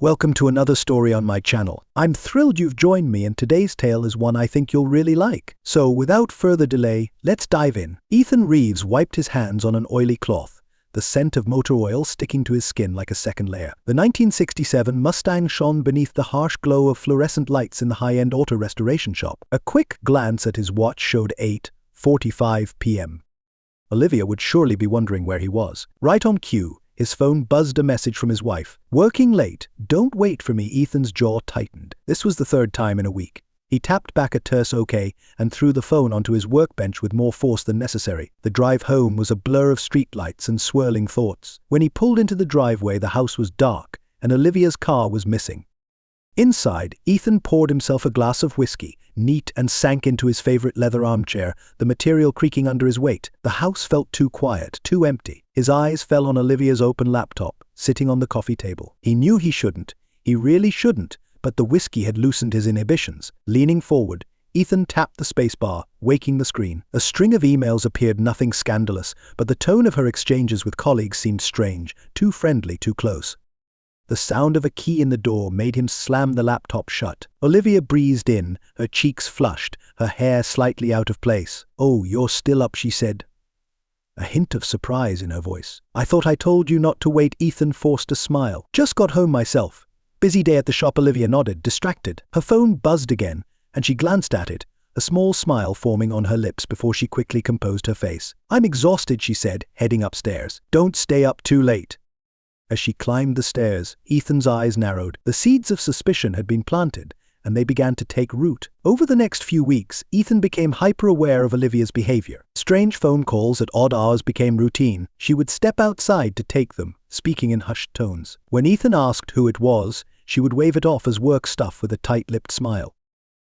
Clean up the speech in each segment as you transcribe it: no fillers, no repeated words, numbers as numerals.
Welcome to another story on my channel. I'm thrilled you've joined me, and today's tale is one I think you'll really like. So without further delay, let's dive in. Ethan Reeves wiped his hands on an oily cloth, the scent of motor oil sticking to his skin like a second layer. The 1967 Mustang shone beneath the harsh glow of fluorescent lights in the high-end auto restoration shop. A quick glance at his watch showed 8:45 p.m. Olivia would surely be wondering where he was. Right on cue, his phone buzzed a message from his wife. "Working late. Don't wait for me." Ethan's jaw tightened. This was the third time in a week. He tapped back a terse okay and threw the phone onto his workbench with more force than necessary. The drive home was a blur of streetlights and swirling thoughts. When he pulled into the driveway, the house was dark and Olivia's car was missing. Inside, Ethan poured himself a glass of whiskey, neat, and sank into his favorite leather armchair, the material creaking under his weight. The house felt too quiet, too empty. His eyes fell on Olivia's open laptop, sitting on the coffee table. He knew he shouldn't. He really shouldn't, but the whiskey had loosened his inhibitions. Leaning forward, Ethan tapped the spacebar, waking the screen. A string of emails appeared, nothing scandalous, but the tone of her exchanges with colleagues seemed strange, too friendly, too close. The sound of a key in the door made him slam the laptop shut. Olivia breezed in, her cheeks flushed, her hair slightly out of place. "Oh, you're still up," she said, a hint of surprise in her voice. "I thought I told you not to wait." Ethan forced a smile. "Just got home myself. Busy day at the shop." Olivia nodded, distracted. Her phone buzzed again, and she glanced at it, a small smile forming on her lips before she quickly composed her face. "I'm exhausted," she said, heading upstairs. "Don't stay up too late." As she climbed the stairs, Ethan's eyes narrowed. The seeds of suspicion had been planted, and they began to take root. Over the next few weeks, Ethan became hyper-aware of Olivia's behavior. Strange phone calls at odd hours became routine. She would step outside to take them, speaking in hushed tones. When Ethan asked who it was, she would wave it off as work stuff with a tight-lipped smile.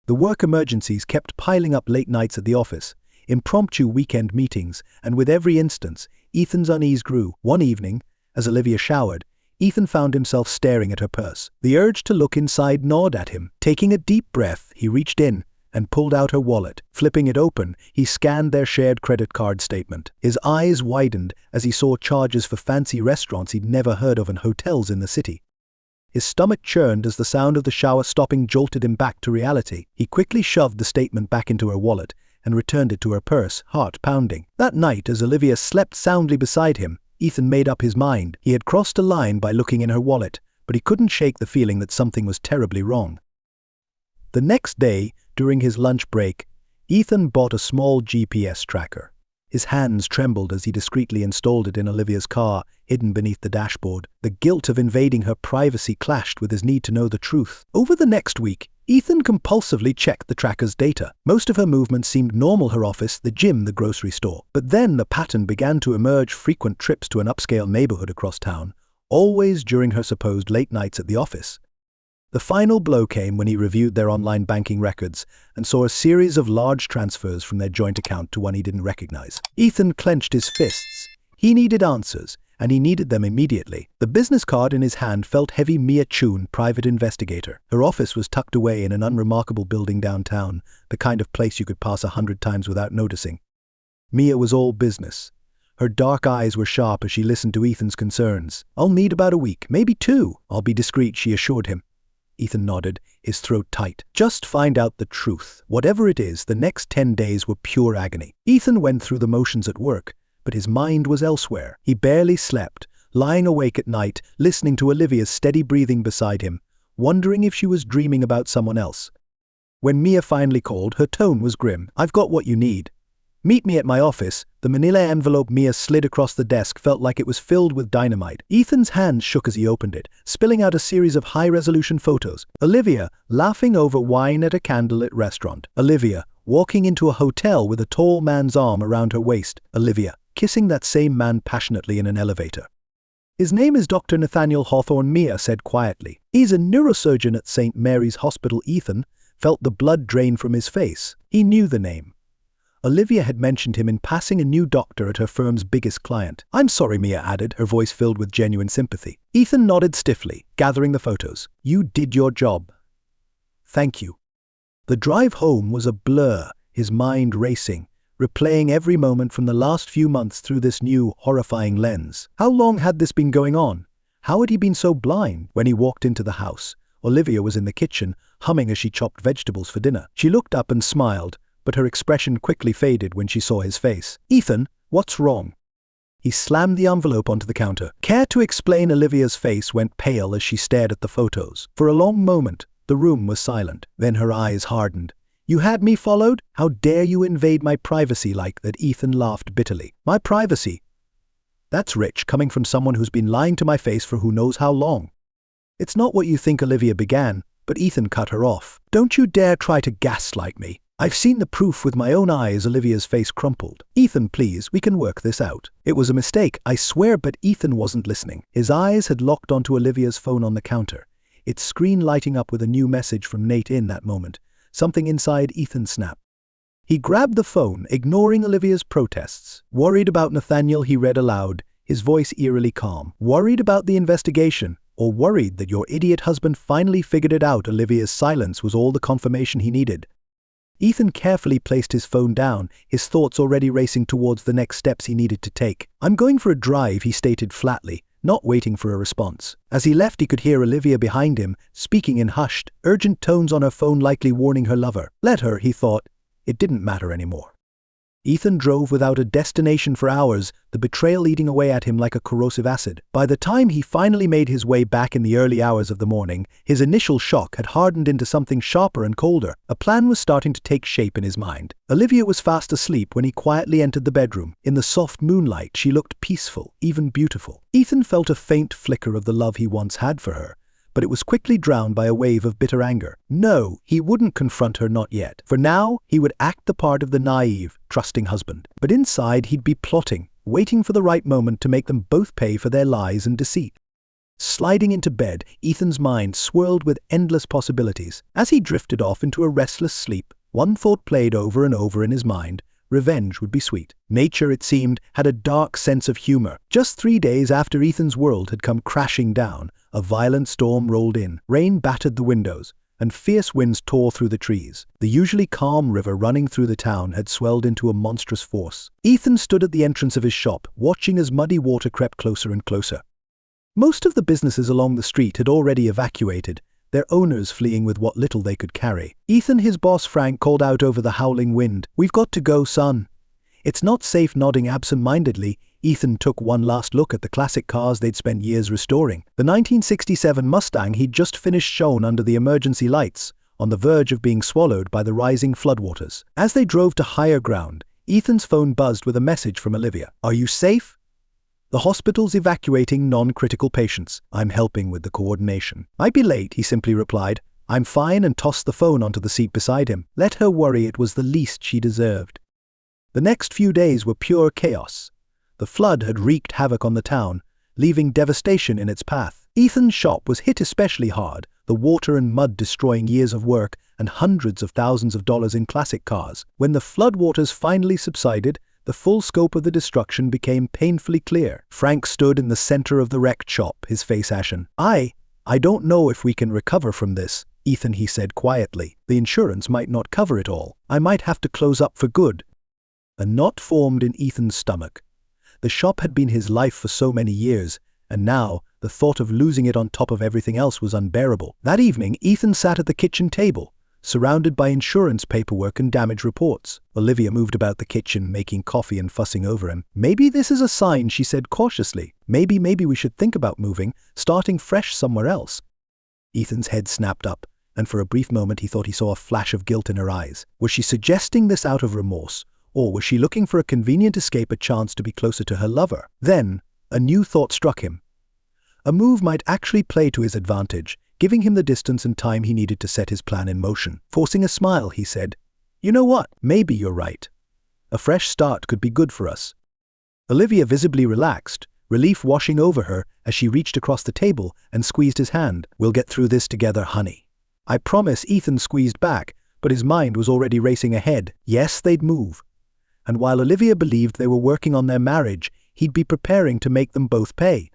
The work emergencies kept piling up: late nights at the office, impromptu weekend meetings, and with every instance, Ethan's unease grew. One evening, as Olivia showered, Ethan found himself staring at her purse. The urge to look inside gnawed at him. Taking a deep breath, he reached in and pulled out her wallet. Flipping it open, he scanned their shared credit card statement. His eyes widened as he saw charges for fancy restaurants he'd never heard of and hotels in the city. His stomach churned as the sound of the shower stopping jolted him back to reality. He quickly shoved the statement back into her wallet and returned it to her purse, heart pounding. That night, as Olivia slept soundly beside him, Ethan made up his mind. He had crossed a line by looking in her wallet, but he couldn't shake the feeling that something was terribly wrong. The next day, during his lunch break, Ethan bought a small GPS tracker. His hands trembled as he discreetly installed it in Olivia's car, hidden beneath the dashboard. The guilt of invading her privacy clashed with his need to know the truth. Over the next week, Ethan compulsively checked the tracker's data. Most of her movements seemed normal: her office, the gym, the grocery store. But then the pattern began to emerge: frequent trips to an upscale neighborhood across town, always during her supposed late nights at the office. The final blow came when he reviewed their online banking records and saw a series of large transfers from their joint account to one he didn't recognize. Ethan clenched his fists. He needed answers, and he needed them immediately. The business card in his hand felt heavy. Mia Chun, private investigator. Her office was tucked away in an unremarkable building downtown, the kind of place you could pass 100 times without noticing. Mia was all business. Her dark eyes were sharp as she listened to Ethan's concerns. "I'll need about a week, maybe 2. I'll be discreet," she assured him. Ethan nodded, his throat tight. "Just find out the truth. Whatever it is." The next 10 days were pure agony. Ethan went through the motions at work, but his mind was elsewhere. He barely slept, lying awake at night, listening to Olivia's steady breathing beside him, wondering if she was dreaming about someone else. When Mia finally called, her tone was grim. "I've got what you need. Meet me at my office." The manila envelope Mia slid across the desk felt like it was filled with dynamite. Ethan's hands shook as he opened it, spilling out a series of high-resolution photos. Olivia laughing over wine at a candlelit restaurant. Olivia walking into a hotel with a tall man's arm around her waist. Olivia kissing that same man passionately in an elevator. "His name is Dr. Nathaniel Hawthorne," Mia said quietly. "He's a neurosurgeon at St. Mary's Hospital." Ethan felt the blood drain from his face. He knew the name. Olivia had mentioned him in passing: a new doctor at her firm's biggest client. "I'm sorry," Mia added, her voice filled with genuine sympathy. Ethan nodded stiffly, gathering the photos. "You did your job. Thank you." The drive home was a blur, his mind racing, replaying every moment from the last few months through this new, horrifying lens. How long had this been going on? How had he been so blind? When he walked into the house, Olivia was in the kitchen, humming as she chopped vegetables for dinner. She looked up and smiled, but her expression quickly faded when she saw his face. "Ethan, what's wrong?" He slammed the envelope onto the counter. Care to explain? Olivia's face went pale as she stared at the photos. For a long moment, the room was silent. Then her eyes hardened. "You had me followed? How dare you invade my privacy like that?" Ethan laughed bitterly. "My privacy? That's rich, coming from someone who's been lying to my face for who knows how long." "It's not what you think," Olivia began, but Ethan cut her off. "Don't you dare try to gaslight me. I've seen the proof with my own eyes." Olivia's face crumpled. "Ethan, please, we can work this out. It was a mistake, I swear." But Ethan wasn't listening. His eyes had locked onto Olivia's phone on the counter, its screen lighting up with a new message from Nate. In that moment, something inside Ethan snapped. He grabbed the phone, ignoring Olivia's protests. "Worried about Nathaniel?" he read aloud, his voice eerily calm. "Worried about the investigation? Or worried that your idiot husband finally figured it out?" Olivia's silence was all the confirmation he needed. Ethan carefully placed his phone down, his thoughts already racing towards the next steps he needed to take. "I'm going for a drive," he stated flatly, not waiting for a response. As he left, he could hear Olivia behind him, speaking in hushed, urgent tones on her phone, likely warning her lover. Let her, he thought. It didn't matter anymore. Ethan drove without a destination for hours, the betrayal eating away at him like a corrosive acid. By the time he finally made his way back in the early hours of the morning, his initial shock had hardened into something sharper and colder. A plan was starting to take shape in his mind. Olivia was fast asleep when he quietly entered the bedroom. In the soft moonlight, she looked peaceful, even beautiful. Ethan felt a faint flicker of the love he once had for her, but it was quickly drowned by a wave of bitter anger. No, he wouldn't confront her, not yet. For now, he would act the part of the naive, trusting husband. But inside, he'd be plotting, waiting for the right moment to make them both pay for their lies and deceit. Sliding into bed, Ethan's mind swirled with endless possibilities. As he drifted off into a restless sleep, one thought played over and over in his mind. Revenge would be sweet. Nature, it seemed, had a dark sense of humor. Just 3 days after Ethan's world had come crashing down, a violent storm rolled in. Rain battered the windows, and fierce winds tore through the trees. The usually calm river running through the town had swelled into a monstrous force. Ethan stood at the entrance of his shop, watching as muddy water crept closer and closer. Most of the businesses along the street had already evacuated, their owners fleeing with what little they could carry. Ethan, his boss Frank, called out over the howling wind, "We've got to go, son." "It's not safe." Nodding absent-mindedly, Ethan took one last look at the classic cars they'd spent years restoring. The 1967 Mustang he'd just finished shone under the emergency lights, on the verge of being swallowed by the rising floodwaters. As they drove to higher ground, Ethan's phone buzzed with a message from Olivia. "Are you safe?" "The hospital's evacuating non-critical patients. I'm helping with the coordination." "Might be late," he simply replied. "I'm fine," and tossed the phone onto the seat beside him. Let her worry, it was the least she deserved. The next few days were pure chaos. The flood had wreaked havoc on the town, leaving devastation in its path. Ethan's shop was hit especially hard, the water and mud destroying years of work and hundreds of thousands of dollars in classic cars. When the floodwaters finally subsided, the full scope of the destruction became painfully clear. Frank stood in the center of the wrecked shop, his face ashen. I don't know if we can recover from this, Ethan," he said quietly. "The insurance might not cover it all. I might have to close up for good." A knot formed in Ethan's stomach. The shop had been his life for so many years, and now the thought of losing it on top of everything else was unbearable. That evening, Ethan sat at the kitchen table, surrounded by insurance paperwork and damage reports. Olivia moved about the kitchen, making coffee and fussing over him. "Maybe this is a sign," she said cautiously. Maybe we should think about moving, starting fresh somewhere else." Ethan's head snapped up, and for a brief moment he thought he saw a flash of guilt in her eyes. Was she suggesting this out of remorse, or was she looking for a convenient escape, a chance to be closer to her lover? Then, a new thought struck him. A move might actually play to his advantage, giving him the distance and time he needed to set his plan in motion. Forcing a smile, he said, "You know what? Maybe you're right. A fresh start could be good for us." Olivia visibly relaxed, relief washing over her as she reached across the table and squeezed his hand. "We'll get through this together, honey. I promise." Ethan squeezed back, but his mind was already racing ahead. Yes, they'd move. And while Olivia believed they were working on their marriage, he'd be preparing to make them both pay.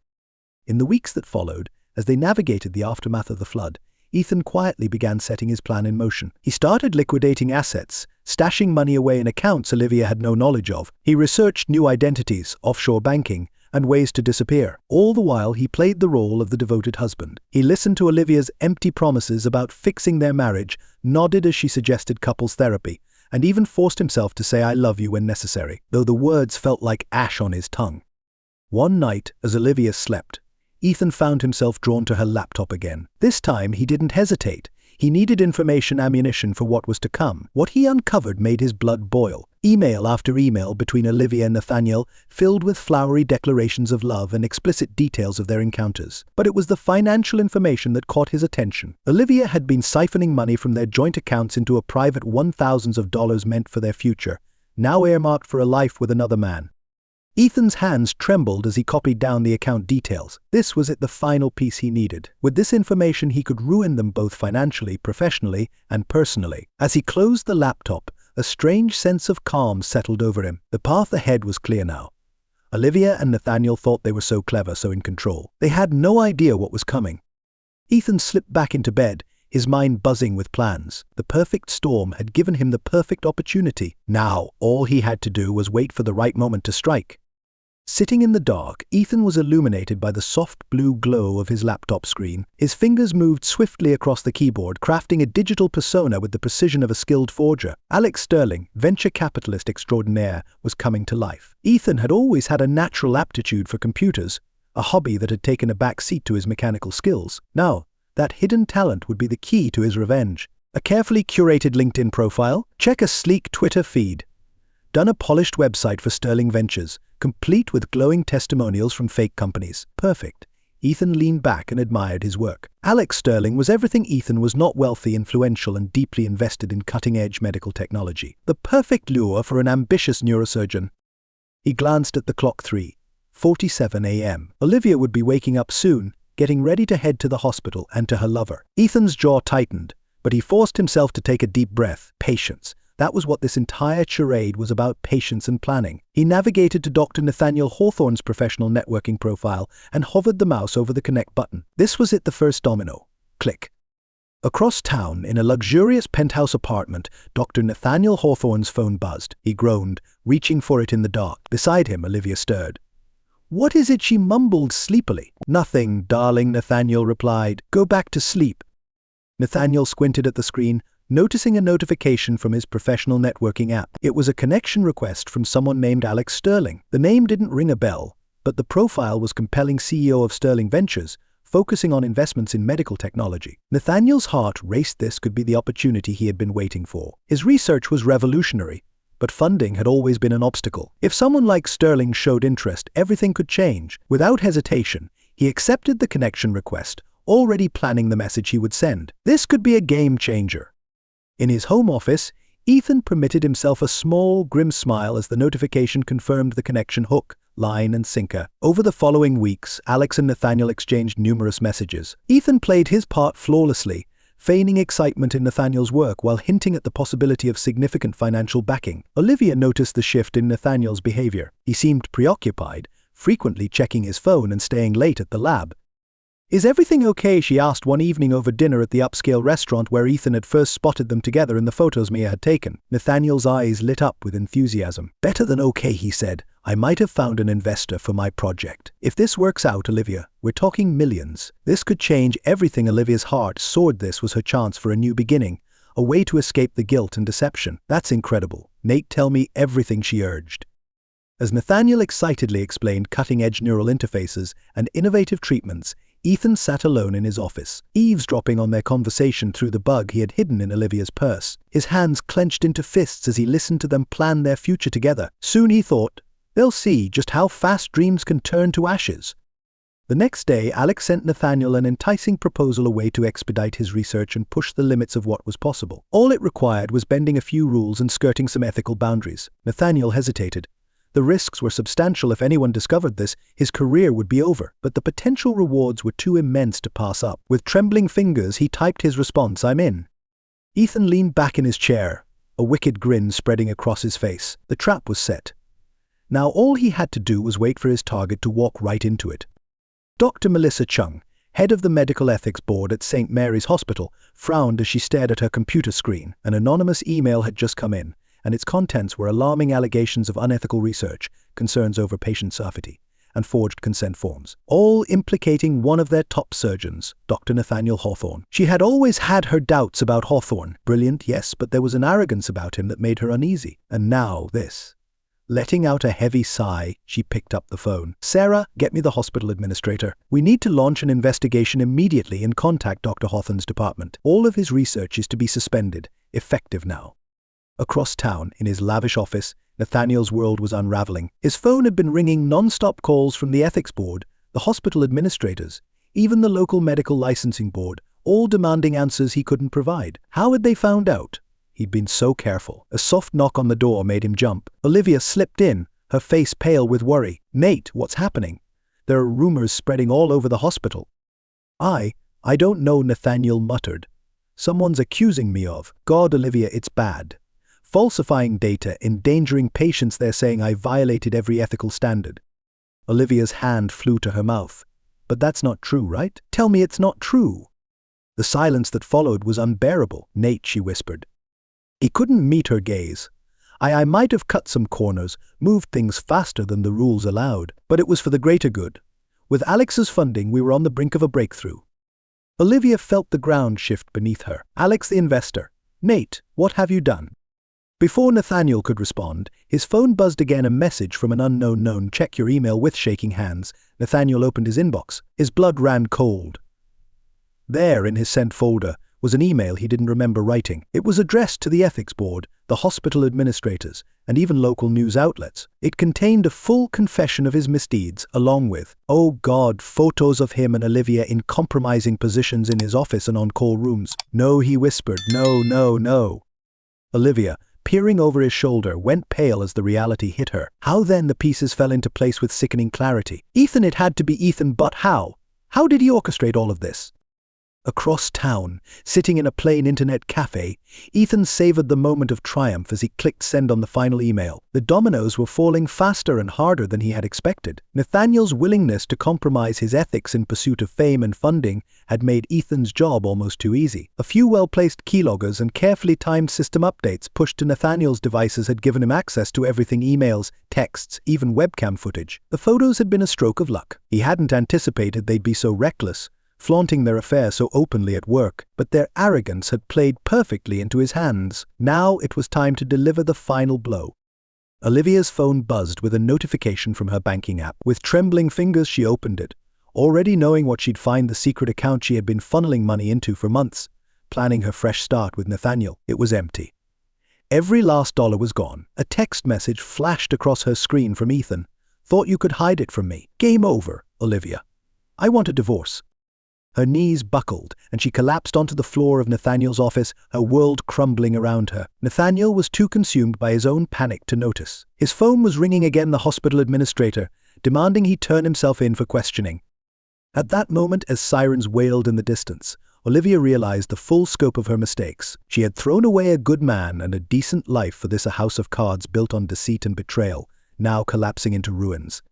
In the weeks that followed, as they navigated the aftermath of the flood, Ethan quietly began setting his plan in motion. He started liquidating assets, stashing money away in accounts Olivia had no knowledge of. He researched new identities, offshore banking, and ways to disappear. All the while, he played the role of the devoted husband. He listened to Olivia's empty promises about fixing their marriage, nodded as she suggested couples therapy, and even forced himself to say "I love you" when necessary, though the words felt like ash on his tongue. One night, as Olivia slept, Ethan found himself drawn to her laptop again. This time, he didn't hesitate. He needed information ammunition for what was to come. What he uncovered made his blood boil. Email after email between Olivia and Nathaniel, filled with flowery declarations of love and explicit details of their encounters. But it was the financial information that caught his attention. Olivia had been siphoning money from their joint accounts into a private $1,000s of dollars meant for their future, now earmarked for a life with another man. Ethan's hands trembled as he copied down the account details. This was the final piece he needed. With this information, he could ruin them both financially, professionally, and personally. As he closed the laptop, a strange sense of calm settled over him. The path ahead was clear now. Olivia and Nathaniel thought they were so clever, so in control. They had no idea what was coming. Ethan slipped back into bed, his mind buzzing with plans. The perfect storm had given him the perfect opportunity. Now, all he had to do was wait for the right moment to strike. Sitting in the dark, Ethan was illuminated by the soft blue glow of his laptop screen. His fingers moved swiftly across the keyboard, crafting a digital persona with the precision of a skilled forger. Alex Sterling, venture capitalist extraordinaire, was coming to life. Ethan had always had a natural aptitude for computers, a hobby that had taken a back seat to his mechanical skills. Now, that hidden talent would be the key to his revenge. A carefully curated LinkedIn profile, check a sleek Twitter feed. Done a polished website for Sterling Ventures, complete with glowing testimonials from fake companies. Perfect. Ethan leaned back and admired his work. Alex Sterling was everything Ethan was not: wealthy, influential, and deeply invested in cutting-edge medical technology. The perfect lure for an ambitious neurosurgeon. He glanced at the clock: 3:47 a.m. Olivia would be waking up soon, getting ready to head to the hospital and to her lover. Ethan's jaw tightened, but he forced himself to take a deep breath. Patience. That was what this entire charade was about: patience and planning. He navigated to Dr. Nathaniel Hawthorne's professional networking profile and hovered the mouse over the connect button. This was the first domino. Click. Across town, in a luxurious penthouse apartment, Dr. Nathaniel Hawthorne's phone buzzed. He groaned, reaching for it in the dark. Beside him, Olivia stirred. "What is it?" she mumbled sleepily. "Nothing, darling," Nathaniel replied. "Go back to sleep." Nathaniel squinted at the screen, noticing a notification from his professional networking app. It was a connection request from someone named Alex Sterling. The name didn't ring a bell, but the profile was compelling: CEO of Sterling Ventures, focusing on investments in medical technology. Nathaniel's heart raced. This could be the opportunity he had been waiting for. His research was revolutionary, but funding had always been an obstacle. If someone like Sterling showed interest, everything could change. Without hesitation, he accepted the connection request, already planning the message he would send. This could be a game changer. In his home office, Ethan permitted himself a small, grim smile as the notification confirmed the connection: hook, line, and sinker. Over the following weeks, Alex and Nathaniel exchanged numerous messages. Ethan played his part flawlessly, feigning excitement in Nathaniel's work while hinting at the possibility of significant financial backing. Olivia noticed the shift in Nathaniel's behavior. He seemed preoccupied, frequently checking his phone and staying late at the lab. "Is everything okay?" she asked one evening over dinner at the upscale restaurant where Ethan had first spotted them together in the photos Mia had taken. Nathaniel's eyes lit up with enthusiasm. "Better than okay," he said. "I might have found an investor for my project. If this works out, Olivia, we're talking millions. This could change everything." Olivia's heart soared. This was her chance for a new beginning, a way to escape the guilt and deception. "That's incredible. Nate, tell me everything," she urged. As Nathaniel excitedly explained cutting-edge neural interfaces and innovative treatments, Ethan sat alone in his office, eavesdropping on their conversation through the bug he had hidden in Olivia's purse. His hands clenched into fists as he listened to them plan their future together. Soon, he thought, they'll see just how fast dreams can turn to ashes. The next day, Alex sent Nathaniel an enticing proposal, a way to expedite his research and push the limits of what was possible. All it required was bending a few rules and skirting some ethical boundaries. Nathaniel hesitated. The risks were substantial. If anyone discovered this, his career would be over. But the potential rewards were too immense to pass up. With trembling fingers, he typed his response: "I'm in." Ethan leaned back in his chair, a wicked grin spreading across his face. The trap was set. Now all he had to do was wait for his target to walk right into it. Dr. Melissa Chung, head of the Medical Ethics Board at St. Mary's Hospital, frowned as she stared at her computer screen. An anonymous email had just come in, and its contents were alarming allegations of unethical research, concerns over patient safety, and forged consent forms, all implicating one of their top surgeons, Dr. Nathaniel Hawthorne. She had always had her doubts about Hawthorne. Brilliant, yes, but there was an arrogance about him that made her uneasy. And now this. Letting out a heavy sigh, she picked up the phone. "Sarah, get me the hospital administrator. We need to launch an investigation immediately and contact Dr. Hawthorne's department. All of his research is to be suspended, effective now." Across town, in his lavish office, Nathaniel's world was unraveling. His phone had been ringing non-stop calls from the ethics board, the hospital administrators, even the local medical licensing board, all demanding answers he couldn't provide. How had they found out? He'd been so careful. A soft knock on the door made him jump. Olivia slipped in, her face pale with worry. "Nate, what's happening? There are rumors spreading all over the hospital." I don't know," Nathaniel muttered. "Someone's accusing me of." "God, Olivia, it's bad. Falsifying data, endangering patients. They're saying I violated every ethical standard." Olivia's hand flew to her mouth. "But that's not true, right? Tell me it's not true." The silence that followed was unbearable. "Nate," she whispered. He couldn't meet her gaze. I might have cut some corners, moved things faster than the rules allowed, but it was for the greater good. With Alex's funding, we were on the brink of a breakthrough. Olivia felt the ground shift beneath her. "Alex the investor. Nate, what have you done?" Before Nathaniel could respond, his phone buzzed again, a message from an unknown known. "Check your email." With shaking hands, Nathaniel opened his inbox. His blood ran cold. There, in his sent folder, was an email he didn't remember writing. It was addressed to the ethics board, the hospital administrators, and even local news outlets. It contained a full confession of his misdeeds, along with, oh God, photos of him and Olivia in compromising positions in his office and on-call rooms. "No," he whispered. "No, no, no." Olivia, peering over his shoulder, went pale as the reality hit her. How then the pieces fell into place with sickening clarity. Ethan, it had to be Ethan, but how? How did he orchestrate all of this? Across town, sitting in a plain internet cafe, Ethan savored the moment of triumph as he clicked send on the final email. The dominoes were falling faster and harder than he had expected. Nathaniel's willingness to compromise his ethics in pursuit of fame and funding had made Ethan's job almost too easy. A few well-placed keyloggers and carefully timed system updates pushed to Nathaniel's devices had given him access to everything: emails, texts, even webcam footage. The photos had been a stroke of luck. He hadn't anticipated they'd be so reckless, flaunting their affair so openly at work, but their arrogance had played perfectly into his hands. Now it was time to deliver the final blow. Olivia's phone buzzed with a notification from her banking app. With trembling fingers, she opened it, already knowing what she'd find: the secret account she had been funneling money into for months, planning her fresh start with Nathaniel. It was empty. Every last dollar was gone. A text message flashed across her screen from Ethan. "Thought you could hide it from me. Game over, Olivia. I want a divorce." Her knees buckled, and she collapsed onto the floor of Nathaniel's office, her world crumbling around her. Nathaniel was too consumed by his own panic to notice. His phone was ringing again, the hospital administrator, demanding he turn himself in for questioning. At that moment, as sirens wailed in the distance, Olivia realized the full scope of her mistakes. She had thrown away a good man and a decent life for this, a house of cards built on deceit and betrayal, now collapsing into ruins.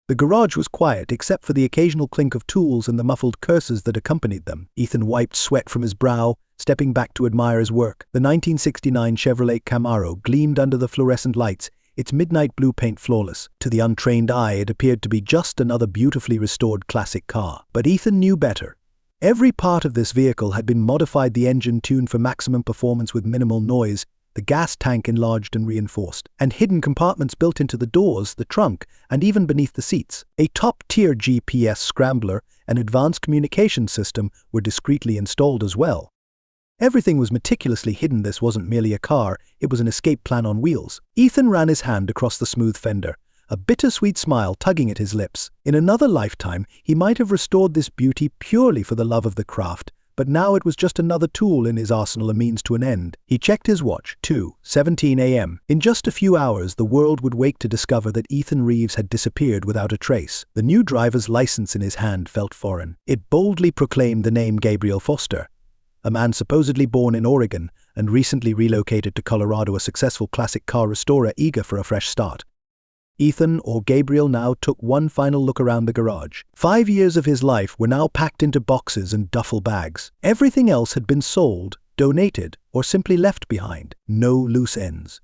The garage was quiet, except for the occasional clink of tools and the muffled curses that accompanied them. Ethan wiped sweat from his brow, stepping back to admire his work. The 1969 Chevrolet Camaro gleamed under the fluorescent lights, its midnight blue paint flawless. To the untrained eye, it appeared to be just another beautifully restored classic car. But Ethan knew better. Every part of this vehicle had been modified, the engine tuned for maximum performance with minimal noise, the gas tank enlarged and reinforced, and hidden compartments built into the doors, the trunk, and even beneath the seats. A top-tier GPS scrambler and advanced communication system were discreetly installed as well. Everything was meticulously hidden. This wasn't merely a car, it was an escape plan on wheels. Ethan ran his hand across the smooth fender, a bittersweet smile tugging at his lips. In another lifetime, he might have restored this beauty purely for the love of the craft, but now it was just another tool in his arsenal, a means to an end. He checked his watch. 2:17 a.m. In just a few hours, the world would wake to discover that Ethan Reeves had disappeared without a trace. The new driver's license in his hand felt foreign. It boldly proclaimed the name Gabriel Foster, a man supposedly born in Oregon and recently relocated to Colorado, a successful classic car restorer eager for a fresh start. Ethan, or Gabriel, now took one final look around the garage. 5 years of his life were now packed into boxes and duffel bags. Everything else had been sold, donated, or simply left behind. No loose ends.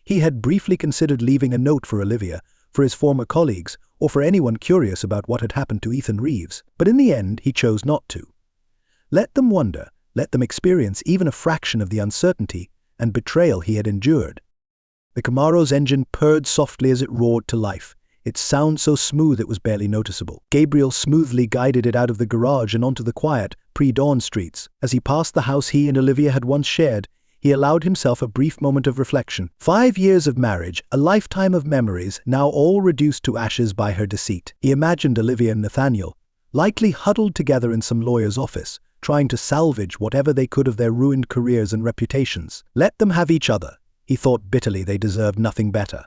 He had briefly considered leaving a note for Olivia, for his former colleagues, or for anyone curious about what had happened to Ethan Reeves, but in the end he chose not to. Let them wonder, let them experience even a fraction of the uncertainty and betrayal he had endured. The Camaro's engine purred softly as it roared to life, its sound so smooth it was barely noticeable. Gabriel smoothly guided it out of the garage and onto the quiet, pre-dawn streets. As he passed the house he and Olivia had once shared, he allowed himself a brief moment of reflection. 5 years of marriage, a lifetime of memories, now all reduced to ashes by her deceit. He imagined Olivia and Nathaniel, likely huddled together in some lawyer's office, trying to salvage whatever they could of their ruined careers and reputations. Let them have each other. He thought bitterly they deserved nothing better.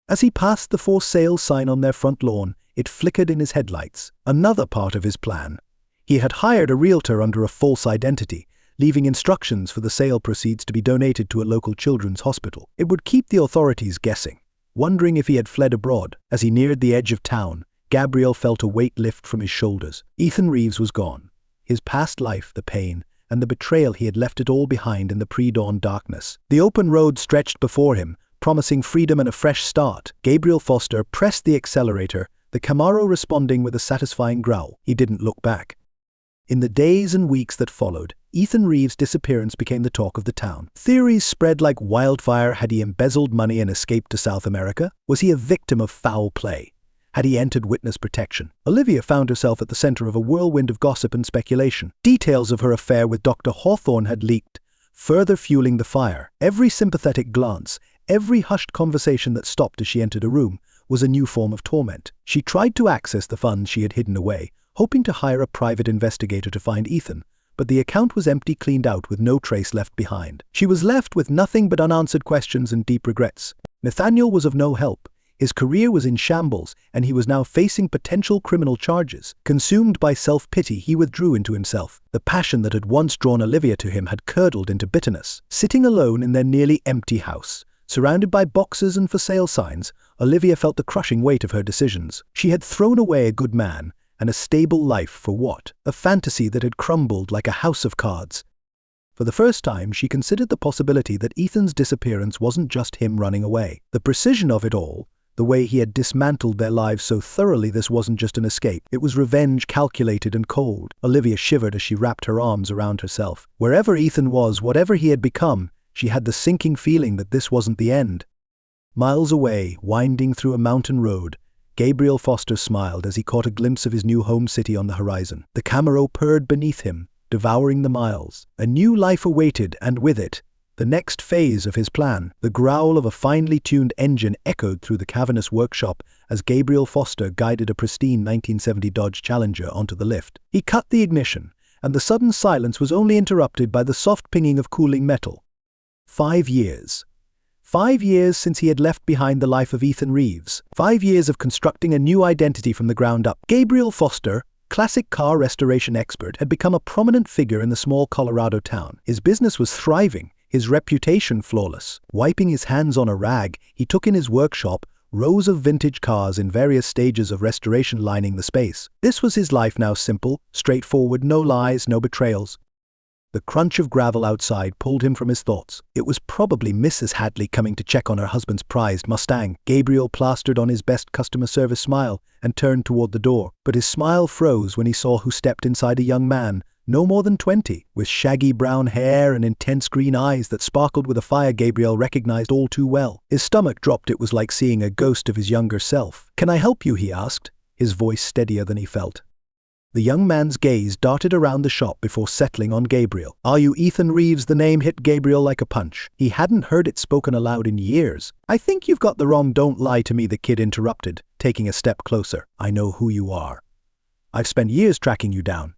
As he passed the for sale sign on their front lawn, it flickered in his headlights. Another part of his plan. He had hired a realtor under a false identity, leaving instructions for the sale proceeds to be donated to a local children's hospital. It would keep the authorities guessing, wondering if he had fled abroad. As he neared the edge of town, Gabriel felt a weight lift from his shoulders. Ethan Reeves was gone. His past life, the pain, and the betrayal, he had left it all behind in the pre-dawn darkness. The open road stretched before him, promising freedom and a fresh start. Gabriel Foster pressed the accelerator, the Camaro responding with a satisfying growl. He didn't look back. In the days and weeks that followed, Ethan Reeves' disappearance became the talk of the town. Theories spread like wildfire. Had he embezzled money and escaped to South America? Was he a victim of foul play? Had he entered witness protection? Olivia found herself at the center of a whirlwind of gossip and speculation. Details of her affair with Dr. Hawthorne had leaked, further fueling the fire. Every sympathetic glance, every hushed conversation that stopped as she entered a room, was a new form of torment. She tried to access the funds she had hidden away, hoping to hire a private investigator to find Ethan, but the account was empty, cleaned out with no trace left behind. She was left with nothing but unanswered questions and deep regrets. Nathaniel was of no help. His career was in shambles, and he was now facing potential criminal charges. Consumed by self-pity, he withdrew into himself. The passion that had once drawn Olivia to him had curdled into bitterness. Sitting alone in their nearly empty house, surrounded by boxes and for sale signs, Olivia felt the crushing weight of her decisions. She had thrown away a good man and a stable life for what? A fantasy that had crumbled like a house of cards. For the first time, she considered the possibility that Ethan's disappearance wasn't just him running away. The precision of it all, the way he had dismantled their lives so thoroughly, this wasn't just an escape. It was revenge calculated and cold. Olivia shivered as she wrapped her arms around herself. Wherever Ethan was, whatever he had become, she had the sinking feeling that this wasn't the end. Miles away, winding through a mountain road, Gabriel Foster smiled as he caught a glimpse of his new home city on the horizon. The Camaro purred beneath him, devouring the miles. A new life awaited, and with it, the next phase of his plan. The growl of a finely tuned engine echoed through the cavernous workshop as Gabriel Foster guided a pristine 1970 Dodge Challenger onto the lift. He cut the ignition, and the sudden silence was only interrupted by the soft pinging of cooling metal. 5 years. 5 years since he had left behind the life of Ethan Reeves. 5 years of constructing a new identity from the ground up. Gabriel Foster, classic car restoration expert, had become a prominent figure in the small Colorado town. His business was thriving, his reputation flawless. Wiping his hands on a rag, he took in his workshop rows of vintage cars in various stages of restoration lining the space. This was his life now, simple, straightforward, no lies, no betrayals. The crunch of gravel outside pulled him from his thoughts. It was probably Mrs. Hadley coming to check on her husband's prized Mustang. Gabriel plastered on his best customer service smile and turned toward the door, but his smile froze when he saw who stepped inside. A young man, no more than 20, with shaggy brown hair and intense green eyes that sparkled with a fire Gabriel recognized all too well. His stomach dropped. It was like seeing a ghost of his younger self. "Can I help you?" he asked, his voice steadier than he felt. The young man's gaze darted around the shop before settling on Gabriel. "Are you Ethan Reeves?" The name hit Gabriel like a punch. He hadn't heard it spoken aloud in years. "I think you've got the wrong—" "Don't lie to me," the kid interrupted, taking a step closer. "I know who you are. I've spent years tracking you down."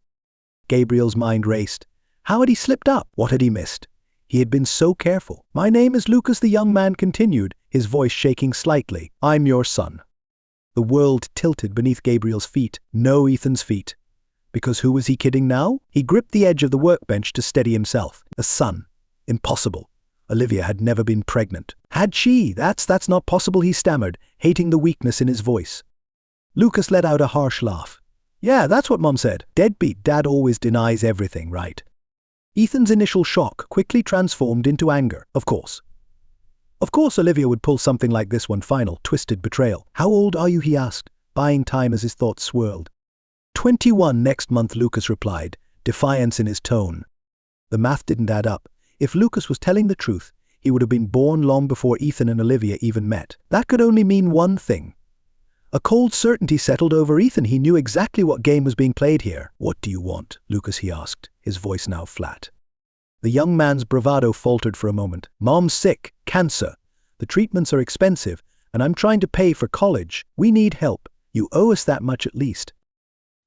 Gabriel's mind raced. How had he slipped up? What had he missed? He had been so careful. "My name is Lucas," the young man continued, his voice shaking slightly. "I'm your son." The world tilted beneath Gabriel's feet. No, Ethan's feet. Because who was he kidding now? He gripped the edge of the workbench to steady himself. A son. Impossible. Olivia had never been pregnant. Had she? That's not possible, he stammered, hating the weakness in his voice. Lucas let out a harsh laugh. "Yeah, that's what Mom said. Deadbeat dad always denies everything, right?" Ethan's initial shock quickly transformed into anger. Of course, Olivia would pull something like this. One final, twisted betrayal. "How old are you?" he asked. buying time as his thoughts swirled. 21 next month, Lucas replied, defiance in his tone. The math didn't add up. If Lucas was telling the truth, he would have been born long before Ethan and Olivia even met. That could only mean one thing. A cold certainty settled over Ethan. He knew exactly what game was being played here. "What do you want, Lucas?" he asked, his voice now flat. The young man's bravado faltered for a moment. "Mom's sick, cancer. The treatments are expensive, and I'm trying to pay for college. We need help. You owe us that much at least."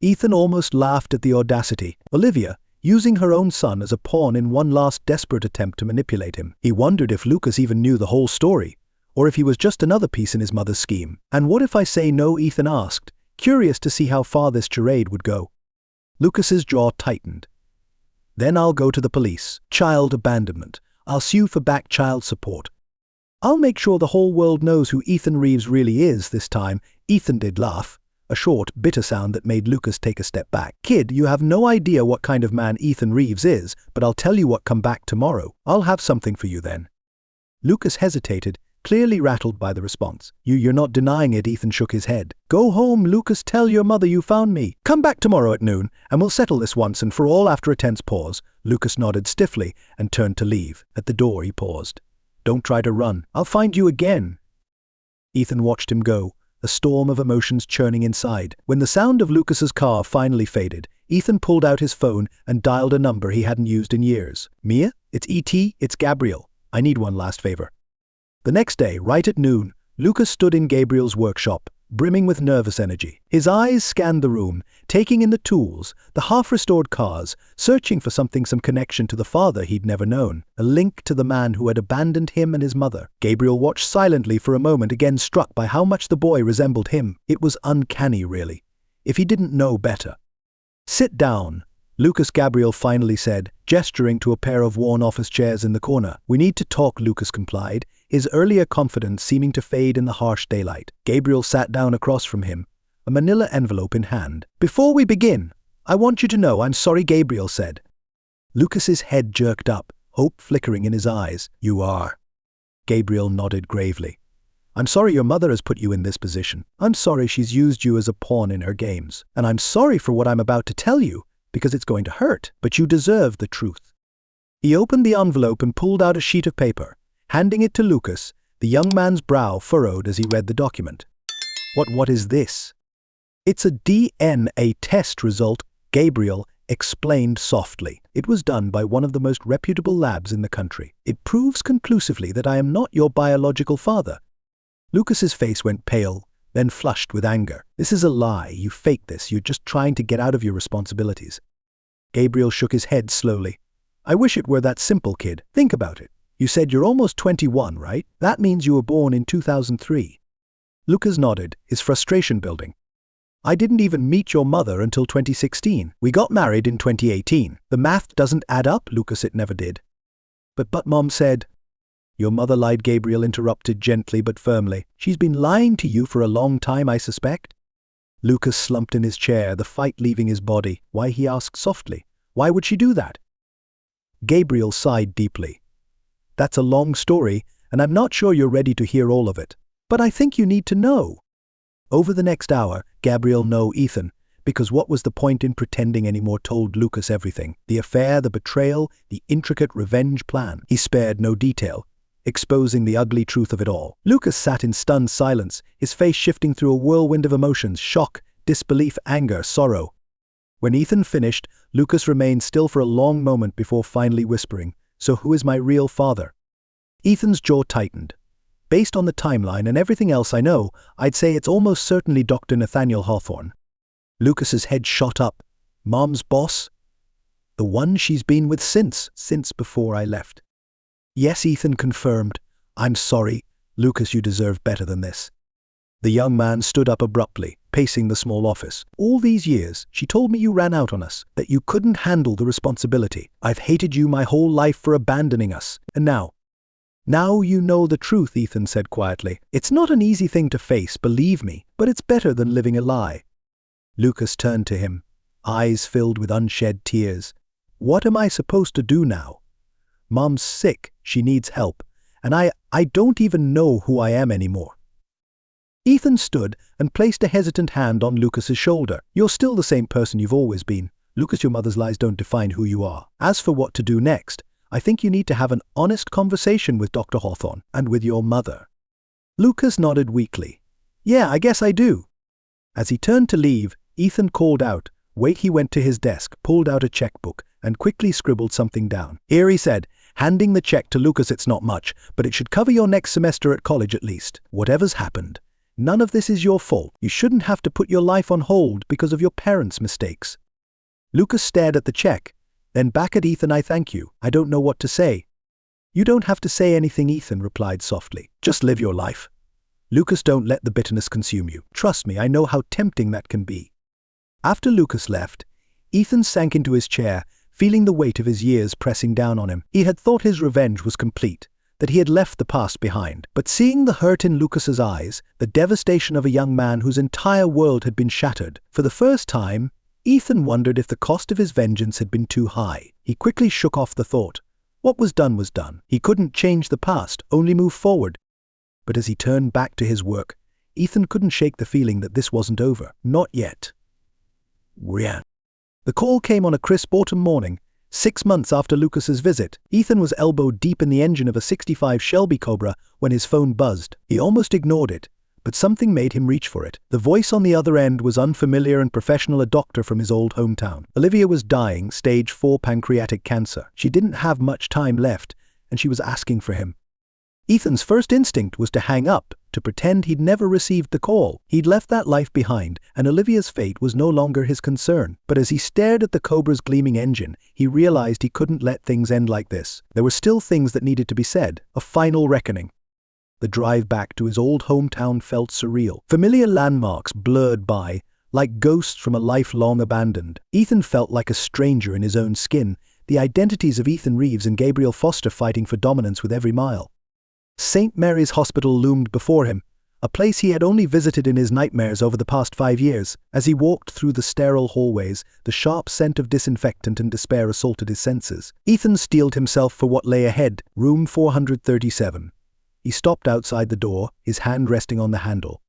Ethan almost laughed at the audacity. Olivia, using her own son as a pawn in one last desperate attempt to manipulate him. He wondered if Lucas even knew the whole story, or if he was just another piece in his mother's scheme. "And what if I say no?" Ethan asked, curious to see how far this charade would go. Lucas's jaw tightened. "Then I'll go to the police. Child abandonment. I'll sue for back child support. I'll make sure the whole world knows who Ethan Reeves really is this time." Ethan did laugh, a short, bitter sound that made Lucas take a step back. "Kid, you have no idea what kind of man Ethan Reeves is, but I'll tell you what, come back tomorrow. I'll have something for you then." Lucas hesitated, clearly rattled by the response. You're not denying it." Ethan shook his head. "Go home, Lucas. Tell your mother you found me. Come back tomorrow at noon, and we'll settle this once and for all." After a tense pause, Lucas nodded stiffly and turned to leave. At the door he paused. "Don't try to run. I'll find you again." Ethan watched him go, a storm of emotions churning inside. When the sound of Lucas's car finally faded, Ethan pulled out his phone and dialed a number he hadn't used in years. "Mia? It's E.T. It's Gabriel. I need one last favor." The next day, right at noon, Lucas stood in Gabriel's workshop, brimming with nervous energy. His eyes scanned the room, taking in the tools, the half-restored cars, searching for some connection to the father he'd never known, a link to the man who had abandoned him and his mother. Gabriel watched silently for a moment, again struck by how much the boy resembled him. It was uncanny, really, if he didn't know better. "Sit down," Lucas, Gabriel finally said, gesturing to a pair of worn office chairs in the corner. "We need to talk," Lucas complied, his earlier confidence seeming to fade in the harsh daylight. Gabriel sat down across from him, a manila envelope in hand. "Before we begin, I want you to know I'm sorry," Gabriel said. Lucas's head jerked up, hope flickering in his eyes. "You are?" Gabriel nodded gravely. "I'm sorry your mother has put you in this position. I'm sorry she's used you as a pawn in her games. And I'm sorry for what I'm about to tell you, because it's going to hurt, but you deserve the truth." He opened the envelope and pulled out a sheet of paper. Handing it to Lucas, the young man's brow furrowed as he read the document. What is this?" "It's a DNA test result," Gabriel explained softly. "It was done by one of the most reputable labs in the country. It proves conclusively that I am not your biological father." Lucas's face went pale, then flushed with anger. "This is a lie. You faked this. You're just trying to get out of your responsibilities." Gabriel shook his head slowly. "I wish it were that simple, kid. Think about it. You said you're almost 21, right? That means you were born in 2003. Lucas nodded, his frustration building. "I didn't even meet your mother until 2016. We got married in 2018. The math doesn't add up, Lucas. It never did." But Mom said." "Your mother lied," Gabriel interrupted gently but firmly. "She's been lying to you for a long time, I suspect." Lucas slumped in his chair, the fight leaving his body. "Why?" he asked softly. "Why would she do that?" Gabriel sighed deeply. "That's a long story, and I'm not sure you're ready to hear all of it. But I think you need to know." Over the next hour, Gabriel knew Ethan, because what was the point in pretending anymore, told Lucas everything. The affair, the betrayal, the intricate revenge plan. He spared no detail, exposing the ugly truth of it all. Lucas sat in stunned silence, his face shifting through a whirlwind of emotions: shock, disbelief, anger, sorrow. When Ethan finished, Lucas remained still for a long moment before finally whispering, "So who is my real father?" Ethan's jaw tightened. "Based on the timeline and everything else I know, I'd say it's almost certainly Dr. Nathaniel Hawthorne." Lucas's head shot up. "Mom's boss? The one she's been with since before I left." "Yes," Ethan confirmed. "I'm sorry, Lucas, you deserve better than this." The young man stood up abruptly, pacing the small office. "All these years, she told me you ran out on us, that you couldn't handle the responsibility. I've hated you my whole life for abandoning us. And now you know the truth," Ethan said quietly. "It's not an easy thing to face, believe me, but it's better than living a lie." Lucas turned to him, eyes filled with unshed tears. "What am I supposed to do now? Mom's sick, she needs help, and I don't even know who I am anymore." Ethan stood and placed a hesitant hand on Lucas's shoulder. You're still the same person you've always been. Lucas, your mother's lies don't define who you are. As for what to do next, I think you need to have an honest conversation with Dr. Hawthorne and with your mother. Lucas nodded weakly. Yeah, I guess I do. As he turned to leave, Ethan called out. Wait, he went to his desk, pulled out a checkbook, and quickly scribbled something down. Here, he said, handing the check to Lucas. It's not much, but it should cover your next semester at college at least. Whatever's happened, none of this is your fault. You shouldn't have to put your life on hold because of your parents' mistakes. Lucas stared at the check, then back at Ethan. I thank you. I don't know what to say. You don't have to say anything, Ethan replied softly. Just live your life. Lucas, don't let the bitterness consume you. Trust me, I know how tempting that can be. After Lucas left, Ethan sank into his chair, feeling the weight of his years pressing down on him. He had thought his revenge was complete, that he had left the past behind. But seeing the hurt in Lucas's eyes, the devastation of a young man whose entire world had been shattered, for the first time, Ethan wondered if the cost of his vengeance had been too high. He quickly shook off the thought. What was done was done. He couldn't change the past, only move forward. But as he turned back to his work, Ethan couldn't shake the feeling that this wasn't over. Not yet. Rian. The call came on a crisp autumn morning, 6 months after Lucas's visit. Ethan was elbowed deep in the engine of a '65 Shelby Cobra when his phone buzzed. He almost ignored it, but something made him reach for it. The voice on the other end was unfamiliar and professional, a doctor from his old hometown. Olivia was dying, stage 4 pancreatic cancer. She didn't have much time left, and she was asking for him. Ethan's first instinct was to hang up, to pretend he'd never received the call. He'd left that life behind, and Olivia's fate was no longer his concern. But as he stared at the Cobra's gleaming engine, he realized he couldn't let things end like this. There were still things that needed to be said, a final reckoning. The drive back to his old hometown felt surreal. Familiar landmarks blurred by, like ghosts from a life long abandoned. Ethan felt like a stranger in his own skin, the identities of Ethan Reeves and Gabriel Foster fighting for dominance with every mile. St. Mary's Hospital loomed before him, a place he had only visited in his nightmares over the past 5 years. As he walked through the sterile hallways, the sharp scent of disinfectant and despair assaulted his senses. Ethan steeled himself for what lay ahead, room 437. He stopped outside the door, his hand resting on the handle.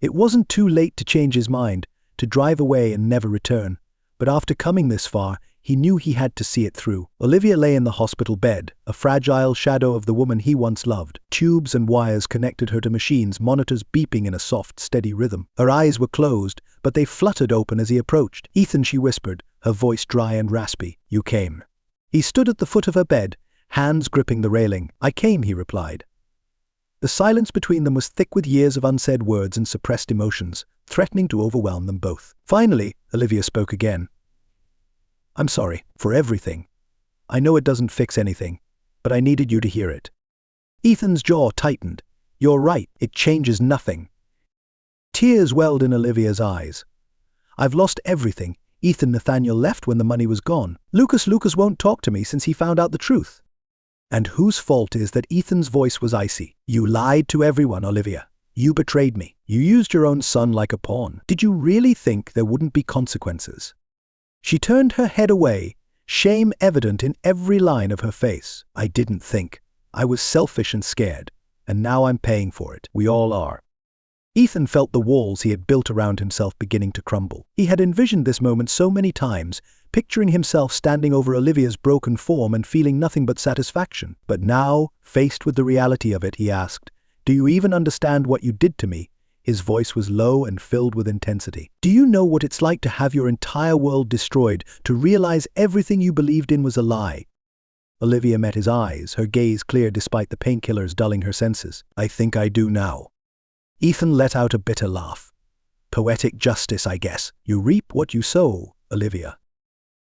It wasn't too late to change his mind, to drive away and never return. But after coming this far, he knew he had to see it through. Olivia lay in the hospital bed, a fragile shadow of the woman he once loved. Tubes and wires connected her to machines, monitors beeping in a soft, steady rhythm. Her eyes were closed, but they fluttered open as he approached. Ethan, she whispered, her voice dry and raspy. You came. He stood at the foot of her bed, hands gripping the railing. I came, he replied. The silence between them was thick with years of unsaid words and suppressed emotions, threatening to overwhelm them both. Finally, Olivia spoke again. I'm sorry for everything. I know it doesn't fix anything, but I needed you to hear it. Ethan's jaw tightened. You're right, it changes nothing. Tears welled in Olivia's eyes. I've lost everything. Ethan Nathaniel left when the money was gone. Lucas won't talk to me since he found out the truth. And whose fault is that? Ethan's voice was icy. You lied to everyone, Olivia. You betrayed me. You used your own son like a pawn. Did you really think there wouldn't be consequences? She turned her head away, shame evident in every line of her face. I didn't think. I was selfish and scared, and now I'm paying for it. We all are. Ethan felt the walls he had built around himself beginning to crumble. He had envisioned this moment so many times, picturing himself standing over Olivia's broken form and feeling nothing but satisfaction. But now, faced with the reality of it, he asked, Do you even understand what you did to me? His voice was low and filled with intensity. Do you know what it's like to have your entire world destroyed, to realize everything you believed in was a lie? Olivia met his eyes, her gaze clear despite the painkillers dulling her senses. I think I do now. Ethan let out a bitter laugh. Poetic justice, I guess. You reap what you sow, Olivia.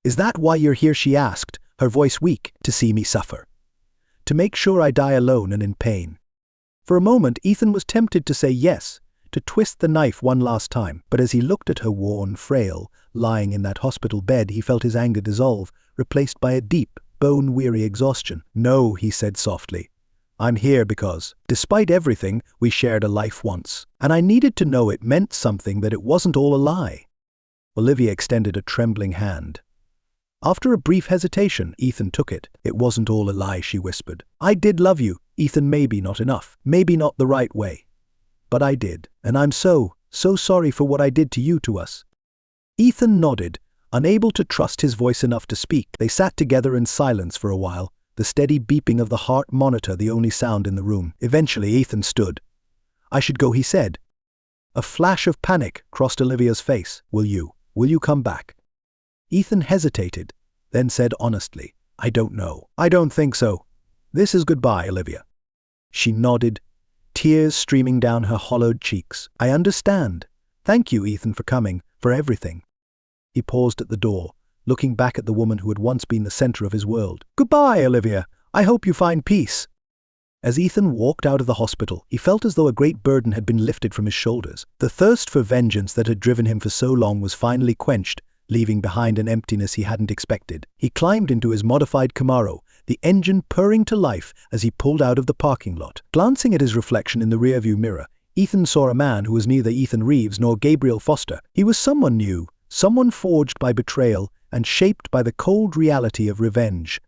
Is that why you're here? She asked, her voice weak. To see me suffer. To make sure I die alone and in pain. For a moment, Ethan was tempted to say yes, to twist the knife one last time. But as he looked at her worn, frail, lying in that hospital bed, he felt his anger dissolve, replaced by a deep, bone-weary exhaustion. No, he said softly. I'm here because, despite everything, we shared a life once. And I needed to know it meant something, that it wasn't all a lie. Olivia extended a trembling hand. After a brief hesitation, Ethan took it. It wasn't all a lie, she whispered. I did love you, Ethan, maybe not enough, maybe not the right way. but I did, and I'm so sorry for what I did to you, to us." Ethan nodded, unable to trust his voice enough to speak. They sat together in silence for a while, the steady beeping of the heart monitor the only sound in the room. Eventually, Ethan stood. "I should go," he said. A flash of panic crossed Olivia's face. Will you come back?" Ethan hesitated, then said honestly, "I don't know. I don't think so. This is goodbye, Olivia." She nodded, tears streaming down her hollowed cheeks. "I understand. Thank you, Ethan, for coming, for everything." He paused at the door, looking back at the woman who had once been the center of his world. "Goodbye, Olivia. I hope you find peace." As Ethan walked out of the hospital, he felt as though a great burden had been lifted from his shoulders. The thirst for vengeance that had driven him for so long was finally quenched, leaving behind an emptiness he hadn't expected. He climbed into his modified Camaro, the engine purring to life as he pulled out of the parking lot. Glancing at his reflection in the rearview mirror, Ethan saw a man who was neither Ethan Reeves nor Gabriel Foster. He was someone new, someone forged by betrayal and shaped by the cold reality of revenge.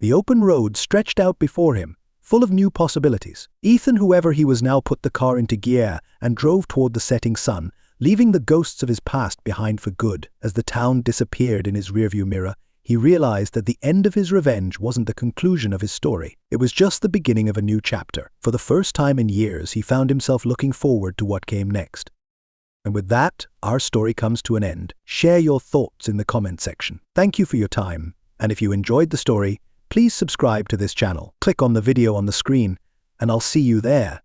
The open road stretched out before him, full of new possibilities. Ethan, whoever he was, now put the car into gear and drove toward the setting sun, leaving the ghosts of his past behind for good. As the town disappeared in his rearview mirror, he realized that the end of his revenge wasn't the conclusion of his story. It was just the beginning of a new chapter. For the first time in years, he found himself looking forward to what came next. And with that, our story comes to an end. Share your thoughts in the comment section. Thank you for your time, and if you enjoyed the story, please subscribe to this channel. Click on the video on the screen, and I'll see you there.